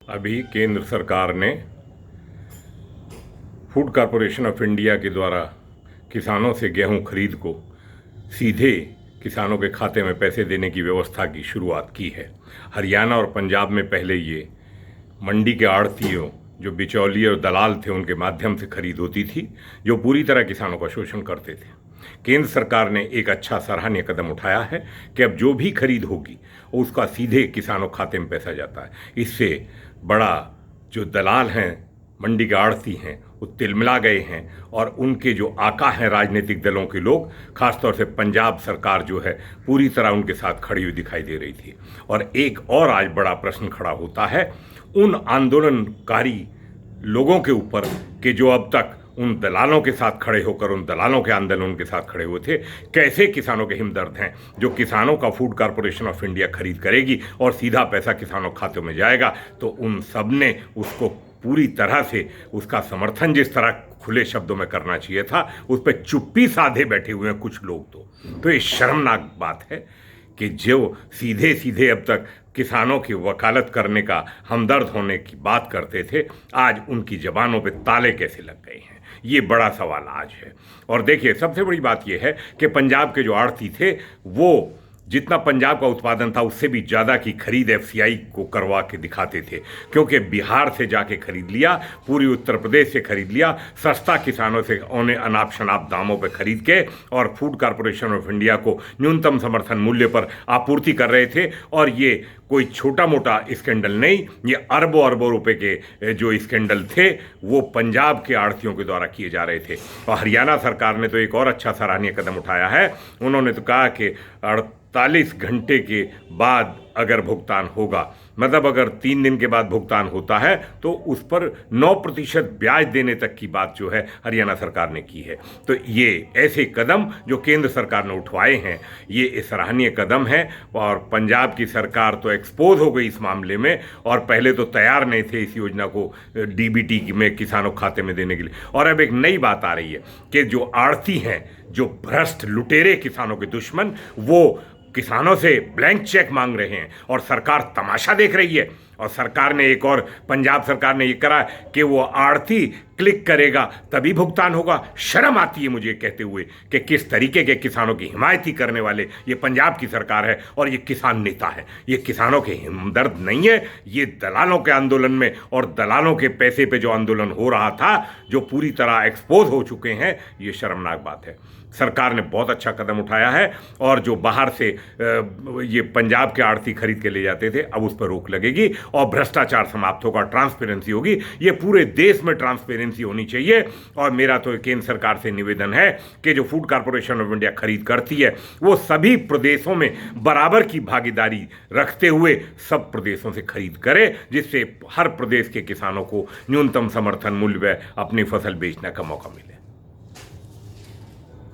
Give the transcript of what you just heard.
अभी केंद्र सरकार ने फूड कॉरपोरेशन ऑफ इंडिया के द्वारा किसानों से गेहूं खरीद को सीधे किसानों के खाते में पैसे देने की व्यवस्था की शुरुआत की है। हरियाणा और पंजाब में पहले ये मंडी के आड़तियों, जो बिचौलिए और दलाल थे, उनके माध्यम से खरीद होती थी, जो पूरी तरह किसानों का शोषण करते थे। केंद्र सरकार ने एक अच्छा सराहनीय कदम उठाया है कि अब जो भी खरीद होगी उसका सीधे किसानों खाते में पैसा जाता है। इससे बड़ा जो दलाल हैं, मंडी के आड़ती हैं, वो तिलमिला गए हैं और उनके जो आका हैं राजनीतिक दलों के लोग, खासतौर से पंजाब सरकार जो है पूरी तरह उनके साथ खड़ी हुई दिखाई दे रही थी। और एक और आज बड़ा प्रश्न खड़ा होता है उन आंदोलनकारी लोगों के ऊपर कि जो अब तक उन दलालों के साथ खड़े होकर उन दलालों के आंदोलन के साथ खड़े हुए थे। कैसे किसानों के हिमदर्द हैं जो किसानों का फूड कॉरपोरेशन ऑफ इंडिया खरीद करेगी और सीधा पैसा किसानों के खातों में जाएगा, तो उन सब ने उसको पूरी तरह से उसका समर्थन जिस तरह खुले शब्दों में करना चाहिए था, उस पर चुप्पी साधे बैठे हुए हैं कुछ लोग। तो ये शर्मनाक बात है कि जो सीधे सीधे अब तक किसानों की वकालत करने का, हमदर्द होने की बात करते थे, आज उनकी जबानों पे ताले कैसे लग गए हैं, ये बड़ा सवाल आज है। और देखिए, सबसे बड़ी बात यह है कि पंजाब के जो आड़ती थे, वो जितना पंजाब का उत्पादन था उससे भी ज़्यादा की खरीद एफसीआई को करवा के दिखाते थे, क्योंकि बिहार से जाके खरीद लिया, पूरी उत्तर प्रदेश से खरीद लिया, सस्ता किसानों से उन्हें अनाप शनाप दामों पर खरीद के और फूड कॉरपोरेशन ऑफ इंडिया को न्यूनतम समर्थन मूल्य पर आपूर्ति कर रहे थे। और ये कोई छोटा मोटा स्कैंडल नहीं, ये अरबों अरबों रुपए के जो स्कैंडल थे वो पंजाब के आड़तियों के द्वारा किए जा रहे थे। और हरियाणा सरकार ने तो एक और अच्छा सराहनीय कदम उठाया है। उन्होंने तो कहा कि 48 घंटे के बाद अगर भुगतान होगा, मतलब अगर 3 दिन के बाद भुगतान होता है, तो उस पर 9% ब्याज देने तक की बात जो है हरियाणा सरकार ने की है। तो ये ऐसे कदम जो केंद्र सरकार ने उठवाए हैं, ये सराहनीय कदम है। और पंजाब की सरकार तो एक्सपोज हो गई इस मामले में, और पहले तो तैयार नहीं थे इस योजना को डीबीटी में किसानों खाते में देने के लिए। और अब एक नई बात आ रही है कि जो आड़ती हैं, जो भ्रष्ट लुटेरे किसानों के दुश्मन, वो किसानों से ब्लैंक चेक मांग रहे हैं और सरकार तमाशा देख रही है। और सरकार ने एक और, पंजाब सरकार ने ये करा कि वो आड़ती क्लिक करेगा तभी भुगतान होगा। शर्म आती है मुझे कहते हुए कि किस तरीके के किसानों की हिमायती करने वाले ये पंजाब की सरकार है और ये किसान नेता है। ये किसानों के हमदर्द नहीं है, ये दलालों के आंदोलन में और दलालों के पैसे पे जो आंदोलन हो रहा था, जो पूरी तरह एक्सपोज हो चुके हैं, ये शर्मनाक बात है। सरकार ने बहुत अच्छा कदम उठाया है और जो बाहर से ये पंजाब के आड़ती खरीद के ले जाते थे, अब उस पर रोक लगेगी और भ्रष्टाचार समाप्त होगा, ट्रांसपेरेंसी होगी। ये पूरे देश में ट्रांसपेरेंसी होनी चाहिए। और मेरा तो केंद्र सरकार से निवेदन है कि जो फूड कॉरपोरेशन ऑफ इंडिया खरीद करती है, वो सभी प्रदेशों में बराबर की भागीदारी रखते हुए सब प्रदेशों से खरीद करे, जिससे हर प्रदेश के किसानों को न्यूनतम समर्थन मूल्य पर अपनी फसल बेचने का मौका मिले।